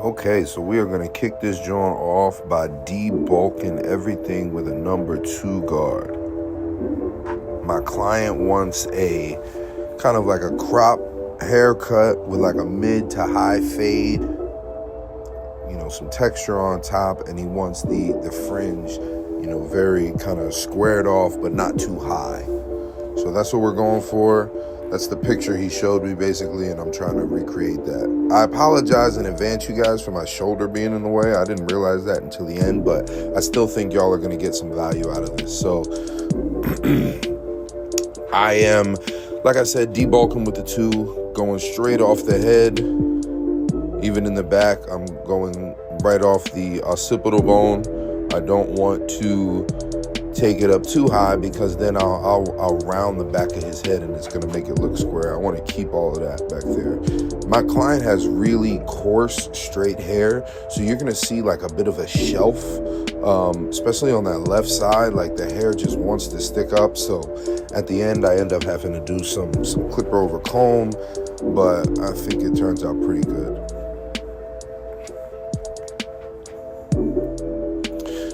Okay, so we are going to kick this joint off by debulking everything with a number 2 guard. My client wants a kind of like a crop haircut with like a mid to high fade, some texture on top, and he wants the fringe, very kind of squared off but not too high. So that's what we're going for. That's the picture he showed me basically, and I'm trying to recreate that. I apologize in advance, you guys, for my shoulder being in the way. I didn't realize that until the end, but I still think y'all are going to get some value out of this. So I am, like I said, debulking with the 2, going straight off the head. Even in the back, I'm going right off the occipital bone. I don't want to take it up too high because then I'll round the back of his head and it's going to make it look square. I want to keep all of that back there. My client has really coarse, straight hair, so you're going to see like a bit of a shelf, especially on that left side. Like the hair just wants to stick up, so at the end I end up having to do some clipper over comb, but I think it turns out pretty good.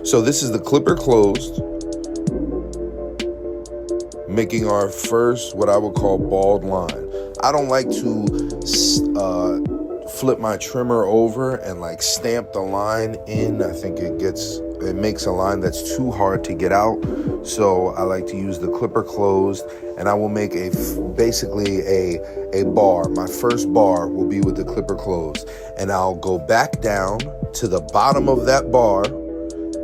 So this is the clipper closed, making our first, what I would call, bald line. I don't like to flip my trimmer over and like stamp the line in. I think it makes a line that's too hard to get out. So I like to use the clipper closed, and I will make basically a bar. My first bar will be with the clipper closed, and I'll go back down to the bottom of that bar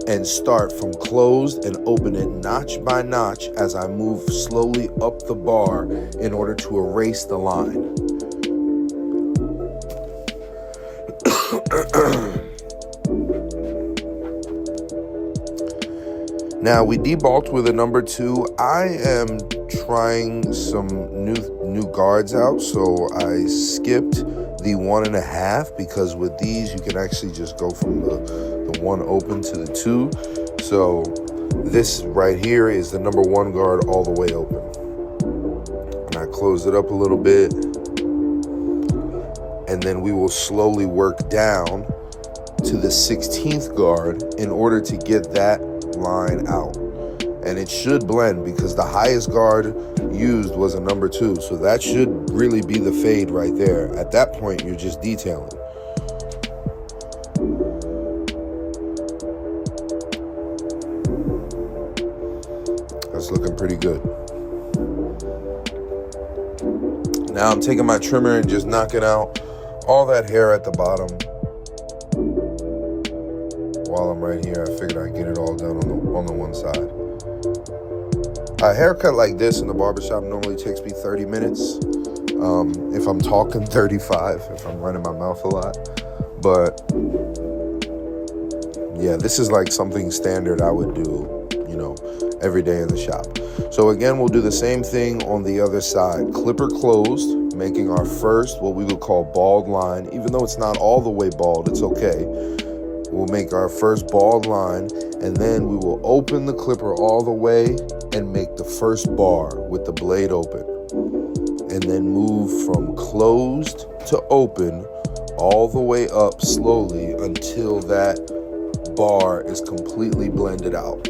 and start from closed and open it notch by notch as I move slowly up the bar in order to erase the line. Now we debulked with a number 2. I am trying some new guards out, so I skipped the 1.5 because with these you can actually just go from the 1 open to the 2. So this right here is the number 1 guard all the way open. And I close it up a little bit, and then we will slowly work down to the 16th guard in order to get that line out. And it should blend because the highest guard used was a number 2. So that should really be the fade right there. At that point, you're just detailing. That's looking pretty good. Now I'm taking my trimmer and just knocking out all that hair at the bottom. While I'm right here, I figured I'd get it all done on the one side. A haircut like this in the barbershop normally takes me 30 minutes. If I'm talking 35, if I'm running my mouth a lot. But yeah, this is like something standard I would do, every day in the shop. So again, we'll do the same thing on the other side. Clipper closed, making our first, what we would call bald line. Even though it's not all the way bald, it's okay. We'll make our first bald line, and then we will open the clipper all the way and make the first bar with the blade open. And then move from closed to open all the way up slowly until that bar is completely blended out.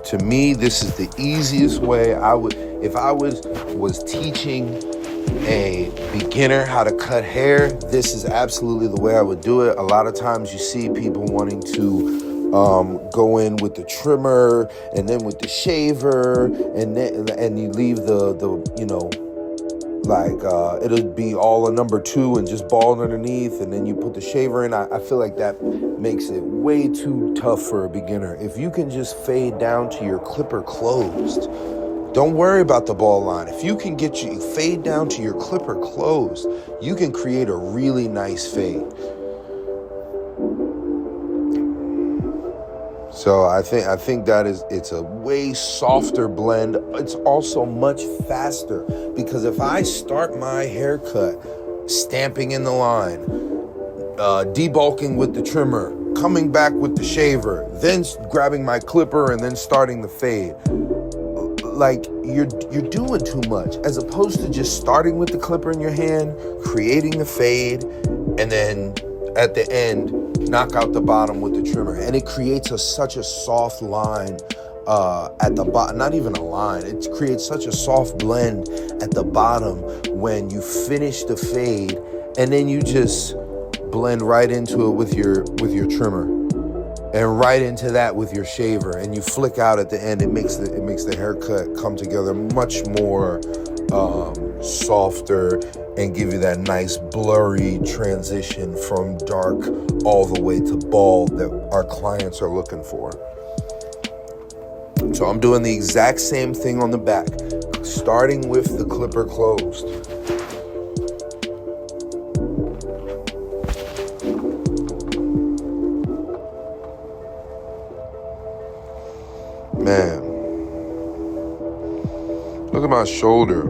To me, this is the easiest way. If I was teaching a beginner how to cut hair, this is absolutely the way I would do it. A lot of times you see people wanting to go in with the trimmer and then with the shaver, and you leave it'll be all a number 2 and just bald underneath, and then you put the shaver in. I feel like that makes it way too tough for a beginner. If you can just fade down to your clipper closed, don't worry about the bald line. If you can fade down to your clipper closed, you can create a really nice fade. So I think that it's a way softer blend. It's also much faster because if I start my haircut stamping in the line, debulking with the trimmer, coming back with the shaver, then grabbing my clipper and then starting the fade, like you're doing too much, as opposed to just starting with the clipper in your hand, creating the fade, and then at the end knock out the bottom with the trimmer. And it creates such a soft line at the bottom. Not even a line, it creates such a soft blend at the bottom when you finish the fade, and then you just blend right into it with your trimmer, and right into that with your shaver, and you flick out at the end. It makes the haircut come together much more softer, and give you that nice blurry transition from dark all the way to bald that our clients are looking for. So I'm doing the exact same thing on the back, starting with the clipper closed. Man, look at my shoulder.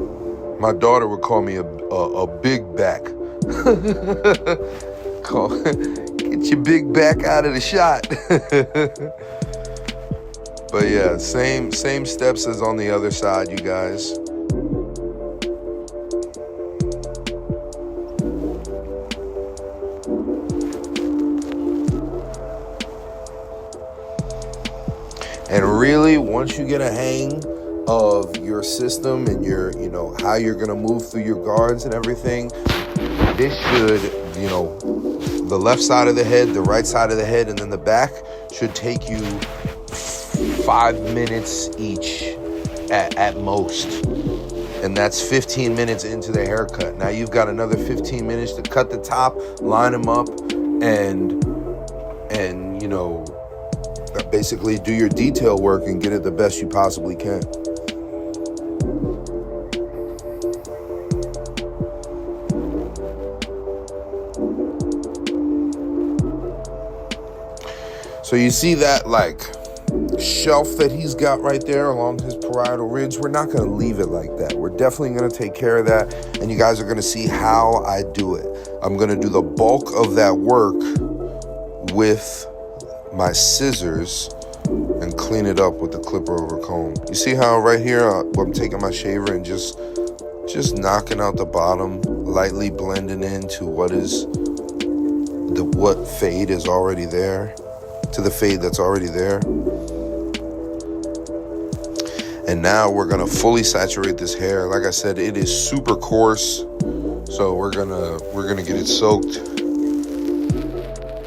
My daughter would call me a big back. Get your big back out of the shot. But yeah, same steps as on the other side, you guys. And really, once you get a hang of your system and your, how you're gonna move through your guards and everything, this should, the left side of the head, the right side of the head, and then the back should take you 5 minutes each at most. And that's 15 minutes into the haircut. Now you've got another 15 minutes to cut the top, line them up, and basically do your detail work and get it the best you possibly can. So you see that shelf that he's got right there along his parietal ridge. We're not going to leave it like that. We're definitely going to take care of that, and you guys are going to see how I do it. I'm going to do the bulk of that work with my scissors and clean it up with the clipper over comb. You see how right here I'm taking my shaver and just knocking out the bottom, lightly blending into what fade is already there, to the fade that's already there. And now we're gonna fully saturate this hair. Like I said, it is super coarse, so we're gonna get it soaked.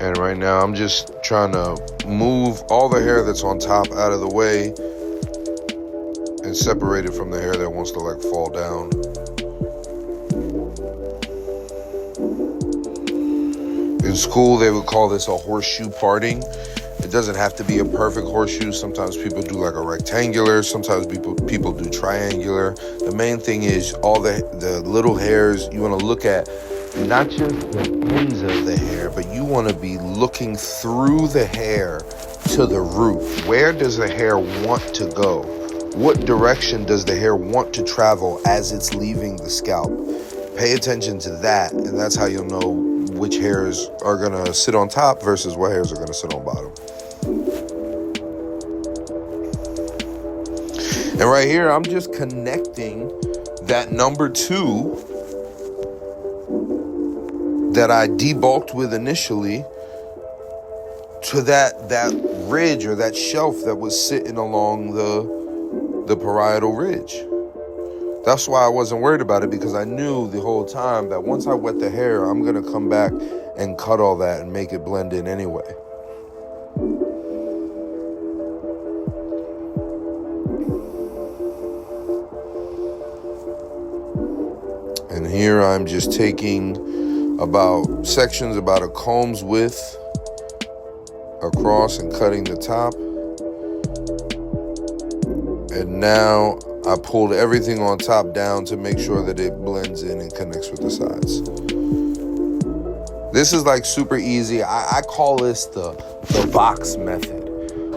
And right now I'm just trying to move all the hair that's on top out of the way and separate it from the hair that wants to fall down. In school, they would call this a horseshoe parting. It doesn't have to be a perfect horseshoe. Sometimes people do a rectangular. Sometimes people do triangular. The main thing is all the little hairs. You want to look at not just the ends of the hair, but you want to be looking through the hair to the root. Where does the hair want to go? What direction does the hair want to travel as it's leaving the scalp? Pay attention to that, and that's how you'll know which hairs are going to sit on top versus what hairs are going to sit on bottom. And right here, I'm just connecting that number 2 that I debulked with initially to that ridge or that shelf that was sitting along the parietal ridge. That's why I wasn't worried about it, because I knew the whole time that once I wet the hair, I'm going to come back and cut all that and make it blend in anyway. And here I'm just taking sections about a comb's width across and cutting the top. And now I pulled everything on top down to make sure that it blends in and connects with the sides. This is super easy. I call this the box method.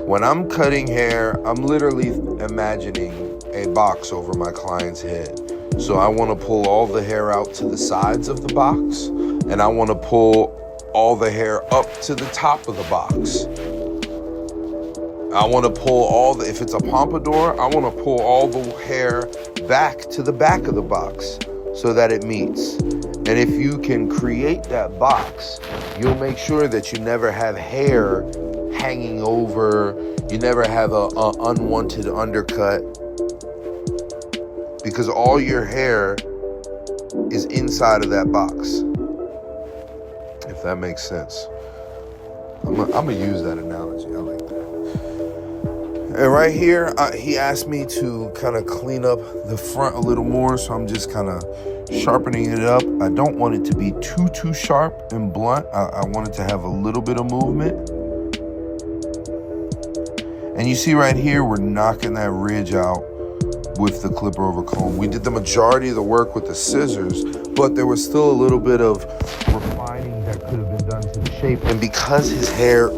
When I'm cutting hair, I'm literally imagining a box over my client's head. So I want to pull all the hair out to the sides of the box, and I want to pull all the hair up to the top of the box. I want to pull if it's a pompadour, I want to pull all the hair back to the back of the box so that it meets. And if you can create that box, you'll make sure that you never have hair hanging over, you never have a unwanted undercut, because all your hair is inside of that box, if that makes sense. I'm gonna use that analogy. I like that. And right here, he asked me to kind of clean up the front a little more, so I'm just kind of sharpening it up. I don't want it to be too sharp and blunt. I want it to have a little bit of movement. And you see right here, we're knocking that ridge out with the clipper over comb. We did the majority of the work with the scissors, but there was still a little bit of refining that could have been done to the shape. And because his hair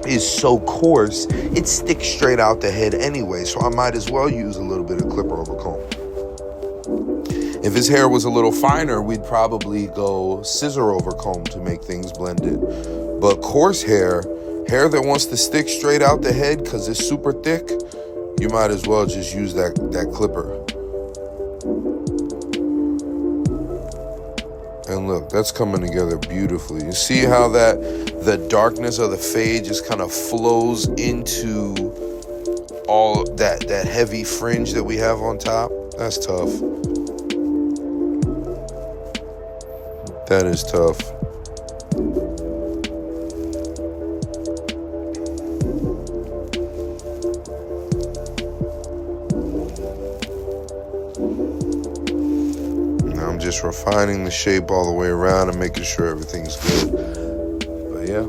is so coarse, it sticks straight out the head anyway, so I might as well use a little bit of clipper over comb. If his hair was a little finer, we'd probably go scissor over comb to make things blended. But coarse hair that wants to stick straight out the head because it's super thick, you might as well just use that clipper. And look, that's coming together beautifully. You see how the darkness of the fade just kind of flows into all that heavy fringe that we have on top? That's tough. That is tough. I'm just refining the shape all the way around and making sure everything's good. But yeah,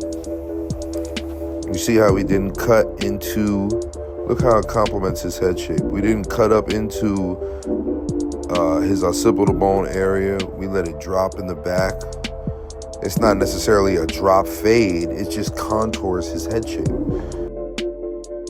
you see how we didn't cut into, look how it complements his head shape. We didn't cut up into his occipital bone area. We let it drop in the back. It's not necessarily a drop fade, it just contours his head shape.